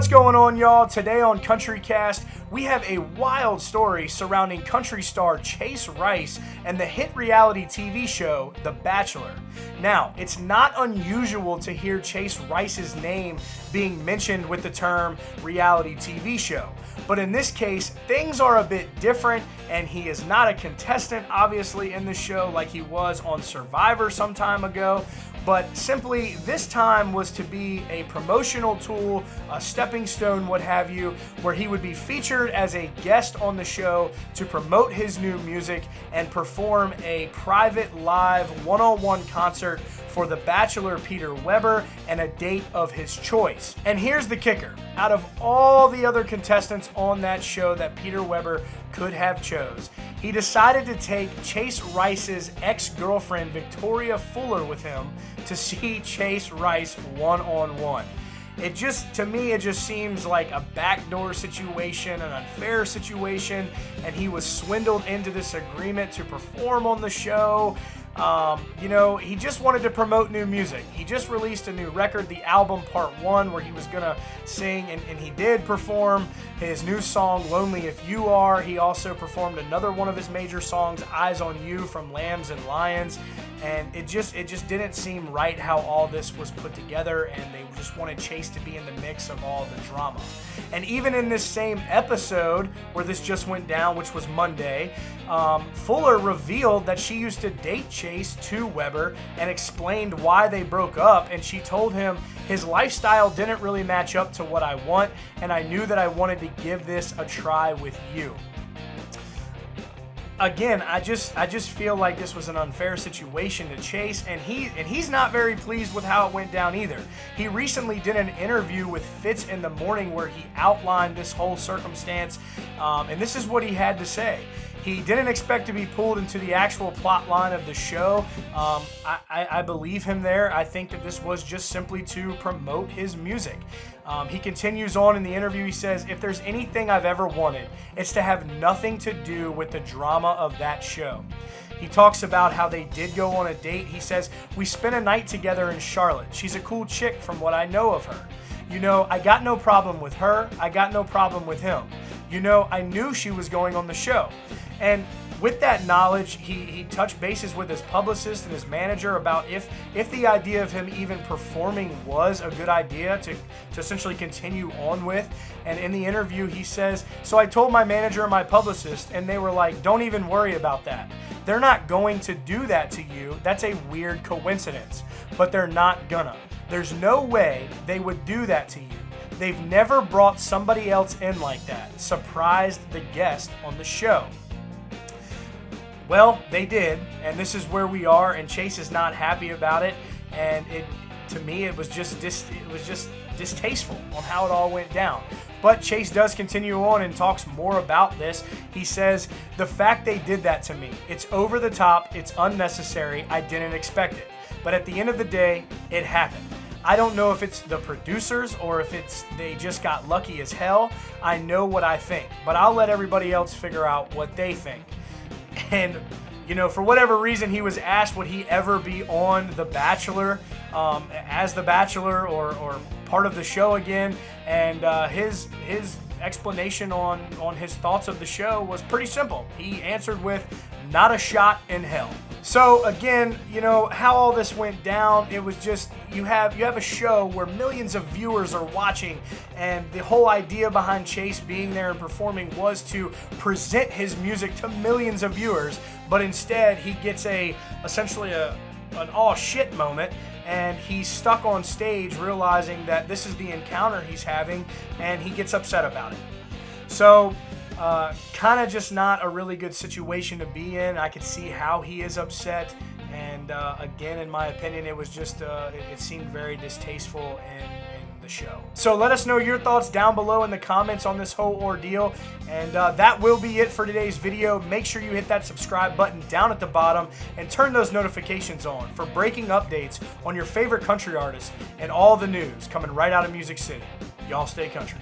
What's going on, y'all? Today on CountryCast, we have a wild story surrounding country star Chase Rice and the hit reality TV show, The Bachelor. Now, it's not unusual to hear Chase Rice's name being mentioned with the term reality TV show. But in this case, things are a bit different, and he is not a contestant, obviously, in the show like he was on Survivor some time ago. But simply, this time was to be a promotional tool, a stepping stone, what have you, where he would be featured as a guest on the show to promote his new music and perform a private live one-on-one concert for the Bachelor Peter Weber and a date of his choice. And here's the kicker. Out of all the other contestants on that show that Peter Weber could have chose, he decided to take Chase Rice's ex-girlfriend Victoria Fuller with him to see Chase Rice one-on-one. To me, it just seems like a backdoor situation, an unfair situation, and he was swindled into this agreement to perform on the show. He just wanted to promote new music. He just released a new record, the album Part 1, where he was going to sing, and he did perform his new song, Lonely If You Are. He also performed another one of his major songs, Eyes on You, from Lambs and Lions. And it just didn't seem right how all this was put together, and they just wanted Chase to be in the mix of all the drama. And even in this same episode where this just went down, which was Monday, Fuller revealed that she used to date Chase to Weber and explained why they broke up, and she told him his lifestyle didn't really match up to what I want, and I knew that I wanted to give this a try with you. Again, I just feel like this was an unfair situation to Chase, and he's not very pleased with how it went down either. He recently did an interview with Fitz in the Morning where he outlined this whole circumstance, and this is what he had to say. He didn't expect to be pulled into the actual plot line of the show. I believe him there. I think that this was just simply to promote his music. He continues on in the interview. He says, "If there's anything I've ever wanted, it's to have nothing to do with the drama of that show." He talks about how they did go on a date. He says, "We spent a night together in Charlotte. She's a cool chick from what I know of her. I got no problem with her. I got no problem with him. I knew she was going on the show." And with that knowledge, he touched bases with his publicist and his manager about if the idea of him even performing was a good idea to essentially continue on with. And in the interview, he says, "So I told my manager and my publicist, and they were like, 'Don't even worry about that. They're not going to do that to you. That's a weird coincidence, but they're not gonna. There's no way they would do that to you. They've never brought somebody else in like that, surprised the guest on the show.'" Well, they did, and this is where we are, and Chase is not happy about it, and to me it was just distasteful on how it all went down. But Chase does continue on and talks more about this. He says, "The fact they did that to me, it's over the top, it's unnecessary, I didn't expect it. But at the end of the day, it happened. I don't know if it's the producers or if they just got lucky as hell. I know what I think, but I'll let everybody else figure out what they think." And, for whatever reason, he was asked would he ever be on The Bachelor, as The Bachelor or part of the show again. And his explanation on his thoughts of the show was pretty simple. He answered with, "Not a shot in hell." So again, how all this went down, it was just, you have a show where millions of viewers are watching, and the whole idea behind Chase being there and performing was to present his music to millions of viewers, but instead he gets essentially an all shit moment, and he's stuck on stage realizing that this is the encounter he's having, and he gets upset about it. So kind of just not a really good situation to be in. I could see how he is upset, and again, in my opinion, it was just it seemed very distasteful in the show. So let us know your thoughts down below in the comments on this whole ordeal, and that will be it for today's video. Make sure you hit that subscribe button down at the bottom and turn those notifications on for breaking updates on your favorite country artists and all the news coming right out of Music City. Y'all stay country.